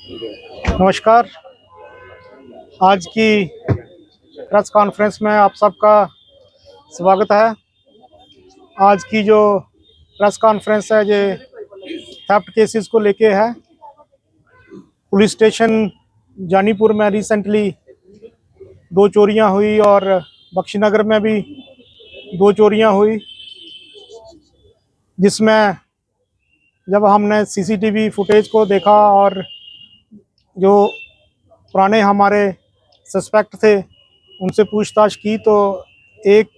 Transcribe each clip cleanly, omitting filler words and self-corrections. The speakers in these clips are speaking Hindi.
नमस्कार। आज की प्रेस कॉन्फ्रेंस में आप सबका स्वागत है। आज की जो प्रेस कॉन्फ्रेंस है ये थेफ्ट केसेस को लेके है। पुलिस स्टेशन जानीपुर में रिसेंटली 2 चोरियां हुई और बख्शीनगर में भी 2 चोरियां हुई, जिसमें जब हमने सीसीटीवी फुटेज को देखा और जो पुराने हमारे सस्पेक्ट थे उनसे पूछताछ की तो एक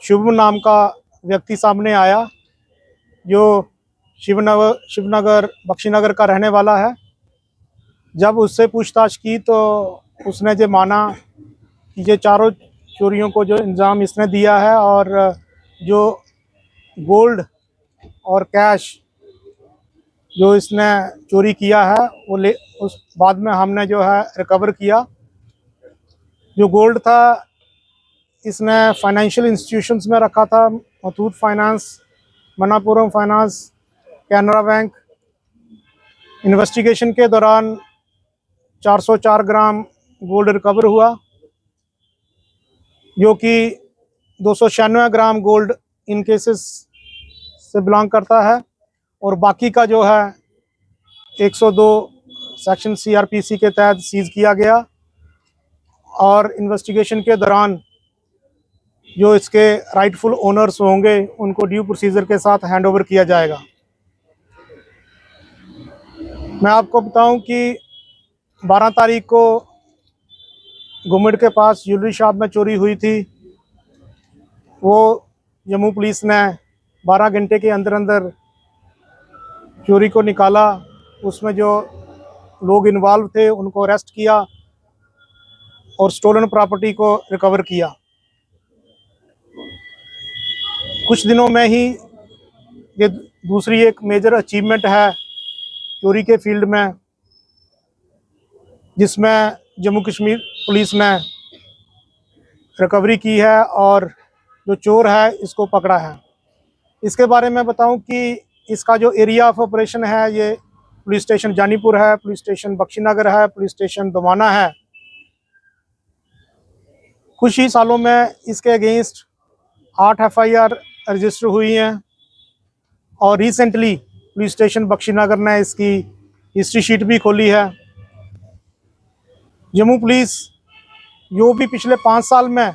शुभम नाम का व्यक्ति सामने आया जो शिवनगर बख्शीनगर का रहने वाला है। जब उससे पूछताछ की तो उसने ये माना कि ये चारों चोरियों को जो इंजाम इसने दिया है और जो गोल्ड और कैश जो इसने चोरी किया है वो उस बाद में हमने जो है रिकवर किया। जो गोल्ड था इसने फाइनेंशियल इंस्टीट्यूशंस में रखा था, Muthoot finance, Manappuram finance, Canara bank. Investigation के दौरान 404 ग्राम गोल्ड रिकवर हुआ, जो कि 296 ग्राम गोल्ड इन केसेस से बिलोंग करता है और बाकी का जो है 102 सेक्शन सीआरपीसी के तहत सीज किया गया। और इन्वेस्टिगेशन के दौरान जो इसके राइटफुल ओनर्स होंगे उनको ड्यू प्रोसीजर के साथ हैंडओवर किया जाएगा। मैं आपको बताऊं कि 12 तारीख को घुमड़ के पास ज्वेलरी शॉप में चोरी हुई थी। वो जम्मू पुलिस ने 12 घंटे के अंदर अंदर चोरी को निकाला। उसमें जो लोग इन्वॉल्व थे उनको अरेस्ट किया और स्टोलन प्रॉपर्टी को रिकवर किया। कुछ दिनों में ही ये दूसरी एक मेजर अचीवमेंट है चोरी के फील्ड में, जिसमें जम्मू कश्मीर पुलिस ने रिकवरी की है और जो चोर है इसको पकड़ा है। इसके बारे में बताऊं कि इसका जो एरिया ऑफ ऑपरेशन है ये पुलिस स्टेशन जानीपुर है, पुलिस स्टेशन बख्शीनगर है, पुलिस स्टेशन दोमाना है। कुछ ही सालों में इसके अगेंस्ट 8 एफआईआर रजिस्टर हुई हैं और रिसेंटली पुलिस स्टेशन बख्शीनगर ने इसकी हिस्ट्री शीट भी खोली है। जम्मू पुलिस जो भी पिछले 5 साल में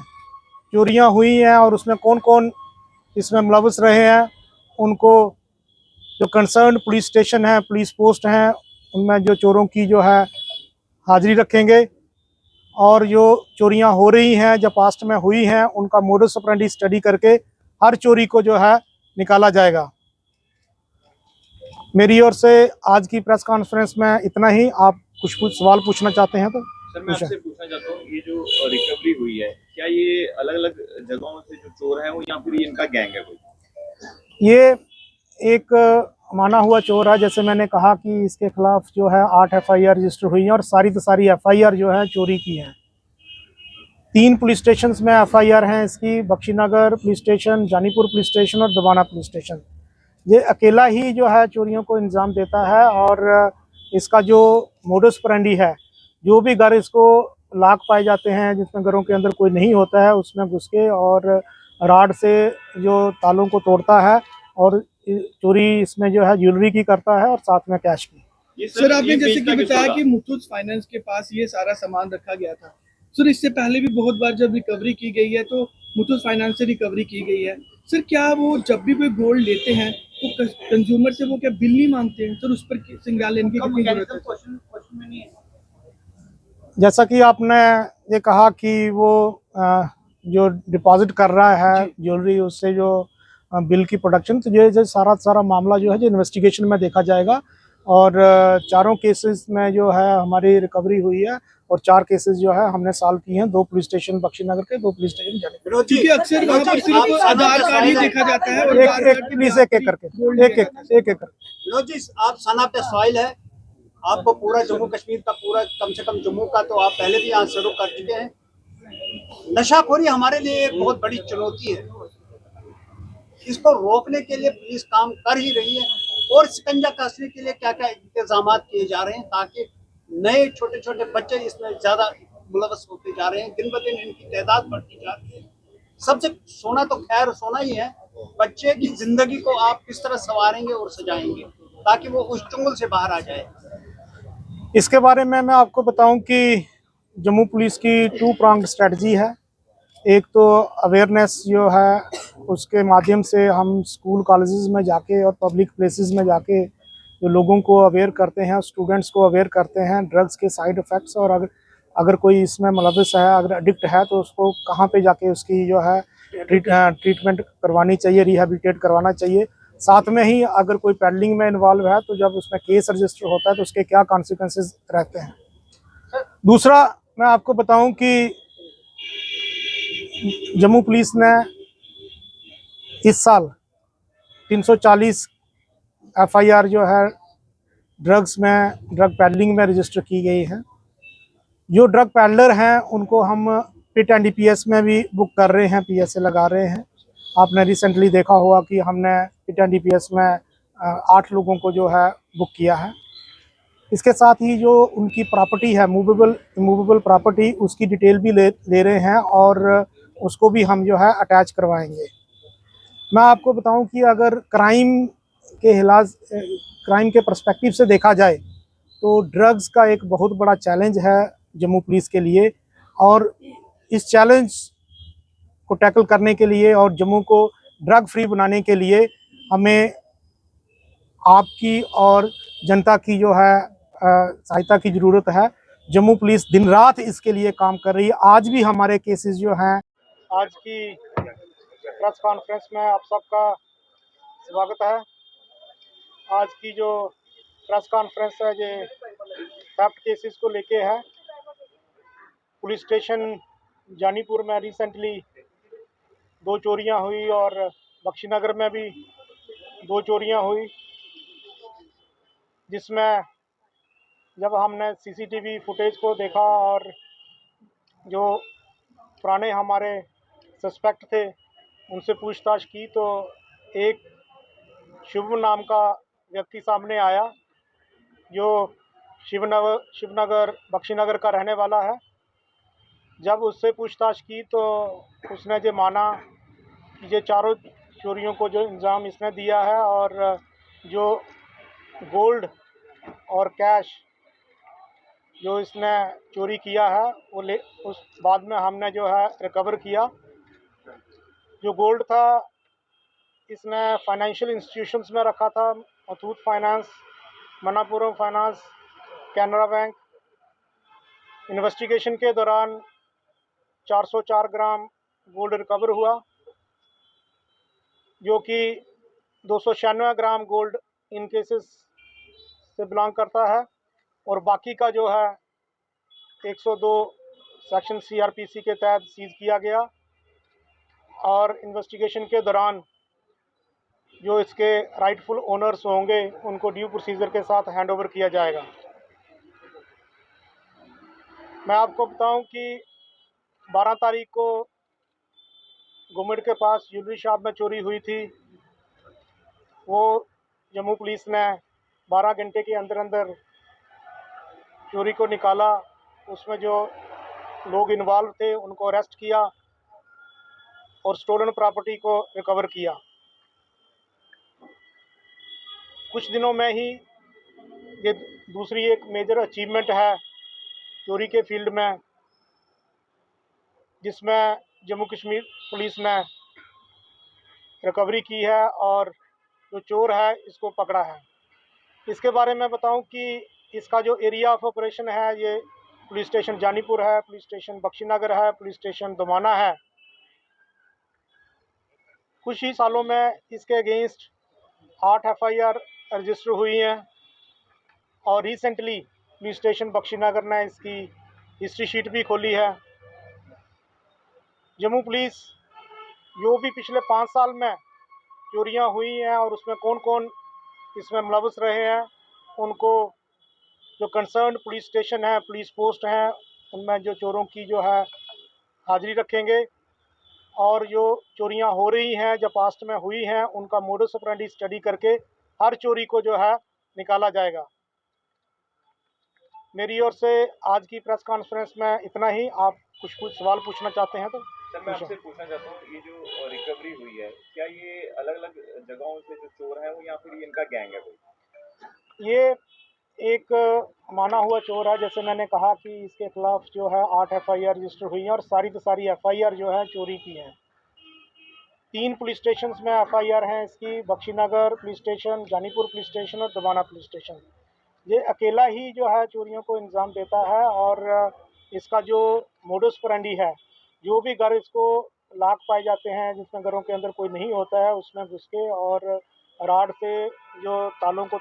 चोरियां हुई हैं और उसमें कौन कौन इसमें मुलव्वस रहे हैं उनको जो कंसर्न पुलिस स्टेशन है, पुलिस पोस्ट हैं, उनमें जो चोरों की जो है हाजिरी रखेंगे और जो चोरियां हो रही हैं जो पास्ट में हुई हैं उनका मोडस ऑपरेंडी स्टडी करके हर चोरी को जो है निकाला जाएगा। मेरी ओर से आज की प्रेस कॉन्फ्रेंस में इतना ही। आप कुछ सवाल पूछना चाहते हैं तो सर मैं आपसे पूछना चाहता हूँ, ये जो रिकवरी हुई है क्या ये अलग अलग जगहों से जो चोर है वो या फिर ये इनका गैंग है कोई? ये एक माना हुआ चोर है। जैसे मैंने कहा कि इसके खिलाफ जो है 8 एफआईआर रजिस्टर हुई हैं और सारी एफआईआर जो है चोरी की हैं। 3 पुलिस स्टेशन में एफआईआर हैं इसकी, Bakshi Nagar police station, Janipur police station और दोबाना पुलिस स्टेशन। ये अकेला ही जो है चोरियों को इंजाम देता है और इसका जो मोडस ऑपरेंडी है, जो भी घर इसको लाक पाए जाते हैं जिसमें घरों के अंदर कोई नहीं होता है उसमें घुस के और राड से जो तालों को तोड़ता है और चोरी इसमें जो है ज्वेलरी की करता है और साथ में कैश की। सर आपने जैसे कि बताया कि मुथूट फाइनेंस के पास ये सारा सामान रखा गया था। सर इससे पहले भी बहुत बार जब रिकवरी की गई है तो मुथूट फाइनेंस से रिकवरी की गई है। सर क्या वो जब भी कोई गोल्ड लेते हैं तो कंज्यूमर से वो क्या बिल नहीं मांगते हैं? सर उस पर संज्ञान लेने की कितनी जरूरत है? जैसा कि आपने ये कहा कि वो जो डिपॉजिट कर रहा है ज्वेलरी उससे जो बिल की प्रोडक्शन, तो ये सारा मामला जो है जो इन्वेस्टिगेशन में देखा जाएगा। और चारों केसेस में जो है हमारी रिकवरी हुई है और 4 केसेस जो है हमने सॉल्व किए हैं। 2 पुलिस स्टेशन बख्शीनगर के, 2 पुलिस स्टेशन जानीपुर। क्योंकि अक्सर वहाँ पर सिर्फ आधार कार्ड ही देखा जाता है और एक करके। विनोद जी, आप सन ऑफ द सॉइल है, आपको पूरा जम्मू कश्मीर का पूरा कम से कम जम्मू का तो आप पहले भी यहाँ शुरू कर चुके हैं। नशाखोरी हमारे लिए एक बहुत बड़ी चुनौती है। इसको रोकने के लिए पुलिस काम कर ही रही है। और शिकंजा कसने के लिए क्या क्या इंतजाम किए जा रहे हैं, ताकि नए छोटे छोटे बच्चे इसमें ज्यादा मुलवस होते जा रहे हैं, दिन ब दिन इनकी तादाद बढ़ती जा रही है। सबसे सोना तो खैर सोना ही है, बच्चे की जिंदगी को आप किस तरह संवारेंगे और सजाएंगे ताकि वो उस चुंगल से बाहर आ जाए। इसके बारे में मैं आपको बताऊं कि जम्मू पुलिस की 2 pronged स्ट्रेटजी है। एक तो अवेयरनेस जो है उसके माध्यम से हम स्कूल कॉलेजेस में जाके और पब्लिक प्लेसेस में जाके जो लोगों को अवेयर करते हैं, स्टूडेंट्स को अवेयर करते हैं ड्रग्स के साइड इफ़ेक्ट्स, और अगर कोई इसमें मुलविस है, अगर एडिक्ट है तो उसको कहाँ पे जाके उसकी जो है ट्रीटमेंट करवानी चाहिए, रिहेबिलिटेट करवाना चाहिए। साथ में ही अगर कोई पेडलिंग में इन्वॉल्व है तो जब उसमें केस रजिस्टर होता है तो उसके क्या कॉन्सिक्वेंसेस रहते हैं। दूसरा मैं आपको बताऊं कि जम्मू पुलिस ने इस साल 340 एफआईआर जो है ड्रग पेडलिंग में रजिस्टर की गई है। जो ड्रग पेडलर हैं उनको हम पिट एंड डीपीएस में भी बुक कर रहे हैं, पीएसए लगा रहे हैं। आपने रिसेंटली देखा होगा कि हमने पिट एंड डीपीएस में 8 लोगों को जो है बुक किया है। इसके साथ ही जो उनकी प्रॉपर्टी है, मूवेबल प्रॉपर्टी, उसकी डिटेल भी ले रहे हैं और उसको भी हम जो है अटैच करवाएंगे। मैं आपको बताऊं कि अगर क्राइम के पर्सपेक्टिव से देखा जाए तो ड्रग्स का एक बहुत बड़ा चैलेंज है जम्मू पुलिस के लिए, और इस चैलेंज को टैकल करने के लिए और जम्मू को ड्रग फ्री बनाने के लिए हमें आपकी और जनता की जो है सहायता की ज़रूरत है। जम्मू पुलिस दिन रात इसके लिए काम कर रही है। आज भी हमारे केसेस जो हैं, आज की प्रेस कॉन्फ्रेंस में आप सबका स्वागत है। आज की जो प्रेस कॉन्फ्रेंस है ये थेफ्ट केसेस को लेके है। पुलिस स्टेशन जानीपुर में रिसेंटली 2 चोरियां हुई और बख्शीनगर में भी 2 चोरियां हुई, जिसमें जब हमने सीसीटीवी फुटेज को देखा और जो पुराने हमारे सस्पेक्ट थे उनसे पूछताछ की तो एक शुभ नाम का व्यक्ति सामने आया जो शिवनगर बख्शीनगर का रहने वाला है। जब उससे पूछताछ की तो उसने ये माना कि ये चारों चोरियों को जो इंजाम इसने दिया है, और जो गोल्ड और कैश जो इसने चोरी किया है वो उस बाद में हमने जो है रिकवर किया। जो गोल्ड था इसने फाइनेंशियल इंस्टीट्यूशंस में रखा था, Muthoot finance, Manappuram finance, Canara bank. Investigation के दौरान 404 ग्राम गोल्ड रिकवर हुआ, जो कि 296 ग्राम गोल्ड इन केसेस से बिलोंग करता है, और बाकी का जो है 102 सेक्शन सीआरपीसी के तहत सीज किया गया। और इन्वेस्टिगेशन के दौरान जो इसके राइटफुल ओनर्स होंगे उनको ड्यू प्रोसीजर के साथ हैंडओवर किया जाएगा। मैं आपको बताऊं कि 12 तारीख को गुमिड के पास ज्वेलरी शॉप में चोरी हुई थी। वो जम्मू पुलिस ने 12 घंटे के अंदर अंदर चोरी को निकाला। उसमें जो लोग इन्वॉल्व थे उनको अरेस्ट किया और स्टोलन प्रॉपर्टी को रिकवर किया। कुछ दिनों में ही ये दूसरी एक मेजर अचीवमेंट है चोरी के फील्ड में, जिसमें जम्मू कश्मीर पुलिस ने रिकवरी की है और जो चोर है इसको पकड़ा है। इसके बारे में बताऊं कि इसका जो एरिया ऑफ ऑपरेशन है ये पुलिस स्टेशन जानीपुर है, पुलिस स्टेशन बख्शीनगर है, पुलिस स्टेशन दोमाना है। कुछ ही सालों में इसके अगेंस्ट 8 एफआईआर रजिस्टर हुई हैं, और रिसेंटली पुलिस स्टेशन बख्शीनगर ने इसकी हिस्ट्री शीट भी खोली है। जम्मू पुलिस जो भी पिछले 5 साल में चोरियां हुई हैं और उसमें कौन कौन इसमें मुलविस रहे हैं, उनको जो कंसर्न पुलिस स्टेशन है, पुलिस पोस्ट हैं, उनमें जो चोरों की जो है हाजिरी रखेंगे, और जो चोरियां हो रही हैं जो पास्ट में हुई हैं उनका मोडस ऑपरेंडी स्टडी करके हर चोरी को जो है निकाला जाएगा। मेरी ओर से आज की प्रेस कॉन्फ्रेंस में इतना ही। आप कुछ सवाल पूछना चाहते हैं तो सर मैं आपसे पूछना चाहता हूँ कि ये जो रिकवरी हुई है, क्या ये अलग अलग जगहों से जो चोर है वो, या फिर ये इनका गैंग है कोई? ये एक माना हुआ चोर है। जैसे मैंने कहा कि इसके खिलाफ जो है 8 एफआईआर रजिस्टर हुई हैं और सारी एफआईआर जो है चोरी की हैं। 3 पुलिस स्टेशन में एफआईआर हैं इसकी, Bakshi Nagar police station, Janipur police station और दोबाना पुलिस स्टेशन। ये अकेला ही जो है चोरियों को अंजाम देता है और इसका जो मोडस ऑपरेंडी है, जो भी घर इसको लाक पाए जाते हैं जिसमें घरों के अंदर कोई नहीं होता है, उसमें घुस के और राड से जो तालों को